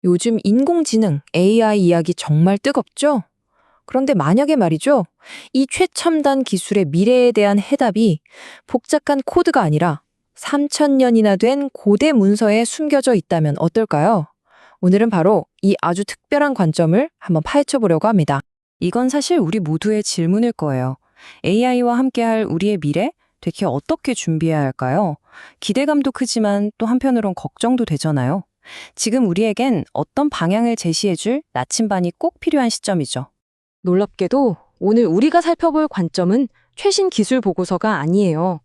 요즘 인공지능, AI 이야기 정말 뜨겁죠? 그런데 만약에 말이죠, 이 최첨단 기술의 미래에 대한 해답이 복잡한 코드가 아니라 3,000년이나 된 고대 문서에 숨겨져 있다면 어떨까요? 오늘은 바로 이 아주 특별한 관점을 한번 파헤쳐 보려고 합니다. 이건 사실 우리 모두의 질문일 거예요. AI와 함께할 우리의 미래? 대체 어떻게 준비해야 할까요? 기대감도 크지만 또 한편으론 걱정도 되잖아요. 지금 우리에겐 어떤 방향을 제시해줄 나침반이 꼭 필요한 시점이죠. 놀랍게도 오늘 우리가 살펴볼 관점은 최신 기술 보고서가 아니에요.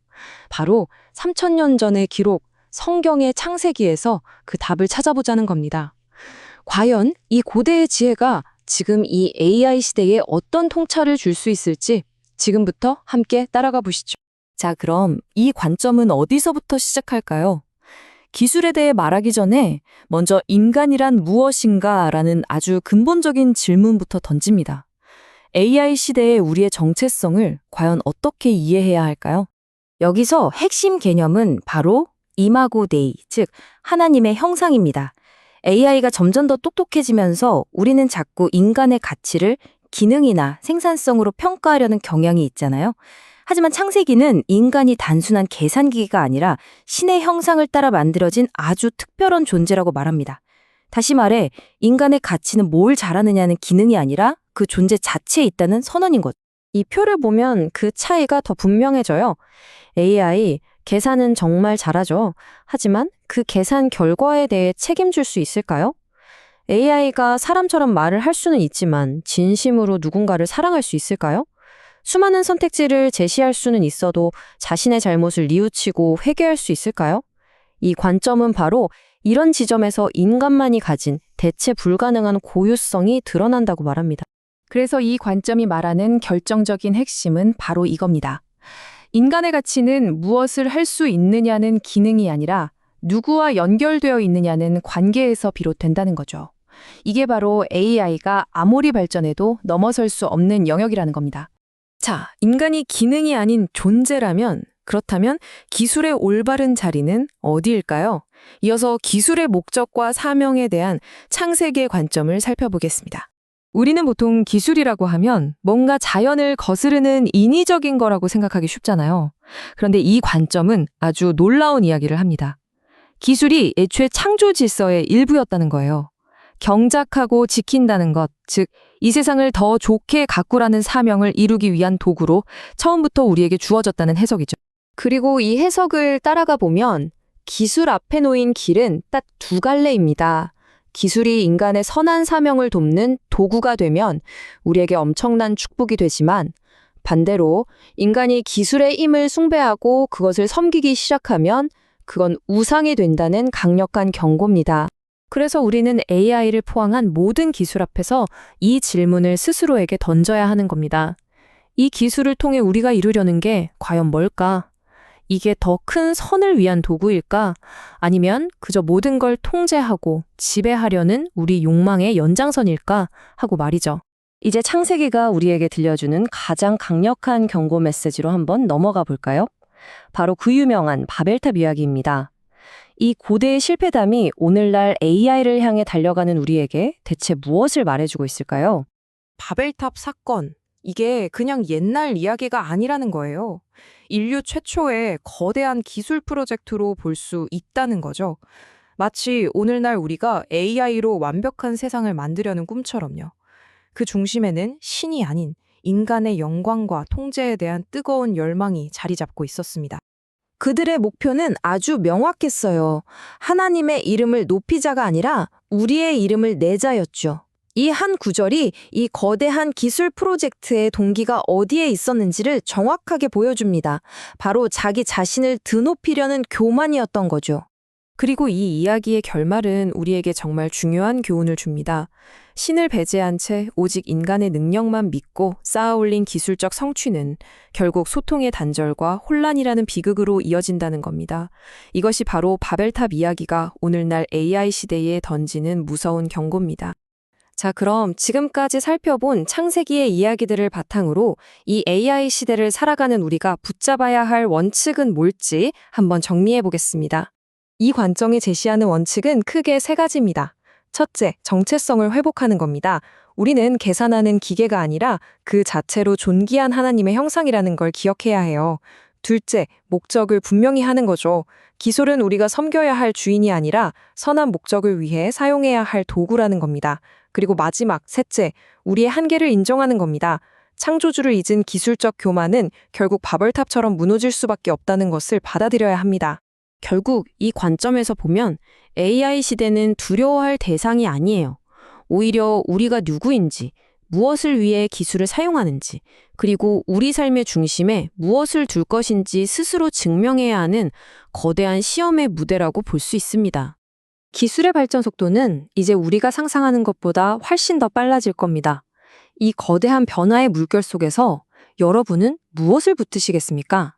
바로 3,000년 전의 기록, 성경의 창세기에서 그 답을 찾아보자는 겁니다. 과연 이 고대의 지혜가 지금 이 AI 시대에 어떤 통찰을 줄 수 있을지 지금부터 함께 따라가 보시죠. 자, 그럼 이 관점은 어디서부터 시작할까요? 기술에 대해 말하기 전에 먼저 인간이란 무엇인가라는 아주 근본적인 질문부터 던집니다. AI 시대의 우리의 정체성을 과연 어떻게 이해해야 할까요? 여기서 핵심 개념은 바로 이마고 데이, 즉 하나님의 형상입니다. AI가 점점 더 똑똑해지면서 우리는 자꾸 인간의 가치를 기능이나 생산성으로 평가하려는 경향이 있잖아요. 하지만 창세기는 인간이 단순한 계산기기가 아니라 신의 형상을 따라 만들어진 아주 특별한 존재라고 말합니다. 다시 말해 인간의 가치는 뭘 잘하느냐는 기능이 아니라 그 존재 자체에 있다는 선언인 것. 이 표를 보면 그 차이가 더 분명해져요. AI, 계산은 정말 잘하죠. 하지만 그 계산 결과에 대해 책임질 수 있을까요? AI가 사람처럼 말을 할 수는 있지만 진심으로 누군가를 사랑할 수 있을까요? 수많은 선택지를 제시할 수는 있어도 자신의 잘못을 뉘우치고 회개할 수 있을까요? 이 관점은 바로 이런 지점에서 인간만이 가진 대체 불가능한 고유성이 드러난다고 말합니다. 그래서 이 관점이 말하는 결정적인 핵심은 바로 이겁니다. 인간의 가치는 무엇을 할 수 있느냐는 기능이 아니라 누구와 연결되어 있느냐는 관계에서 비롯된다는 거죠. 이게 바로 AI가 아무리 발전해도 넘어설 수 없는 영역이라는 겁니다. 자, 인간이 기능이 아닌 존재라면, 그렇다면 기술의 올바른 자리는 어디일까요? 이어서 기술의 목적과 사명에 대한 창세기의 관점을 살펴보겠습니다. 우리는 보통 기술이라고 하면 뭔가 자연을 거스르는 인위적인 거라고 생각하기 쉽잖아요. 그런데 이 관점은 아주 놀라운 이야기를 합니다. 기술이 애초에 창조 질서의 일부였다는 거예요. 경작하고 지킨다는 것, 즉 이 세상을 더 좋게 가꾸라는 사명을 이루기 위한 도구로 처음부터 우리에게 주어졌다는 해석이죠. 그리고 이 해석을 따라가 보면 기술 앞에 놓인 길은 딱 두 갈래입니다. 기술이 인간의 선한 사명을 돕는 도구가 되면 우리에게 엄청난 축복이 되지만 반대로 인간이 기술의 힘을 숭배하고 그것을 섬기기 시작하면 그건 우상이 된다는 강력한 경고입니다. 그래서 우리는 AI를 포함한 모든 기술 앞에서 이 질문을 스스로에게 던져야 하는 겁니다. 이 기술을 통해 우리가 이루려는 게 과연 뭘까? 이게 더 큰 선을 위한 도구일까? 아니면 그저 모든 걸 통제하고 지배하려는 우리 욕망의 연장선일까? 하고 말이죠. 이제 창세기가 우리에게 들려주는 가장 강력한 경고 메시지로 한번 넘어가 볼까요? 바로 그 유명한 바벨탑 이야기입니다. 이 고대의 실패담이 오늘날 AI를 향해 달려가는 우리에게 대체 무엇을 말해주고 있을까요? 바벨탑 사건. 이게 그냥 옛날 이야기가 아니라는 거예요. 인류 최초의 거대한 기술 프로젝트로 볼 수 있다는 거죠. 마치 오늘날 우리가 AI로 완벽한 세상을 만들려는 꿈처럼요. 그 중심에는 신이 아닌 인간의 영광과 통제에 대한 뜨거운 열망이 자리 잡고 있었습니다. 그들의 목표는 아주 명확했어요. 하나님의 이름을 높이자가 아니라 우리의 이름을 내자였죠. 이 한 구절이 이 거대한 기술 프로젝트의 동기가 어디에 있었는지를 정확하게 보여줍니다. 바로 자기 자신을 드높이려는 교만이었던 거죠. 그리고 이 이야기의 결말은 우리에게 정말 중요한 교훈을 줍니다. 신을 배제한 채 오직 인간의 능력만 믿고 쌓아올린 기술적 성취는 결국 소통의 단절과 혼란이라는 비극으로 이어진다는 겁니다. 이것이 바로 바벨탑 이야기가 오늘날 AI 시대에 던지는 무서운 경고입니다. 자, 그럼 지금까지 살펴본 창세기의 이야기들을 바탕으로 이 AI 시대를 살아가는 우리가 붙잡아야 할 원칙은 뭘지 한번 정리해 보겠습니다. 이 관점이 제시하는 원칙은 크게 세 가지입니다. 첫째, 정체성을 회복하는 겁니다. 우리는 계산하는 기계가 아니라 그 자체로 존귀한 하나님의 형상이라는 걸 기억해야 해요. 둘째, 목적을 분명히 하는 거죠. 기술은 우리가 섬겨야 할 주인이 아니라 선한 목적을 위해 사용해야 할 도구라는 겁니다. 그리고 마지막, 셋째, 우리의 한계를 인정하는 겁니다. 창조주를 잊은 기술적 교만은 결국 바벨탑처럼 무너질 수밖에 없다는 것을 받아들여야 합니다. 결국 이 관점에서 보면 AI 시대는 두려워할 대상이 아니에요. 오히려 우리가 누구인지, 무엇을 위해 기술을 사용하는지, 그리고 우리 삶의 중심에 무엇을 둘 것인지 스스로 증명해야 하는 거대한 시험의 무대라고 볼 수 있습니다. 기술의 발전 속도는 이제 우리가 상상하는 것보다 훨씬 더 빨라질 겁니다. 이 거대한 변화의 물결 속에서 여러분은 무엇을 붙드시겠습니까?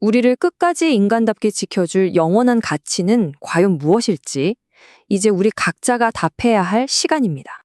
우리를 끝까지 인간답게 지켜줄 영원한 가치는 과연 무엇일지 이제 우리 각자가 답해야 할 시간입니다.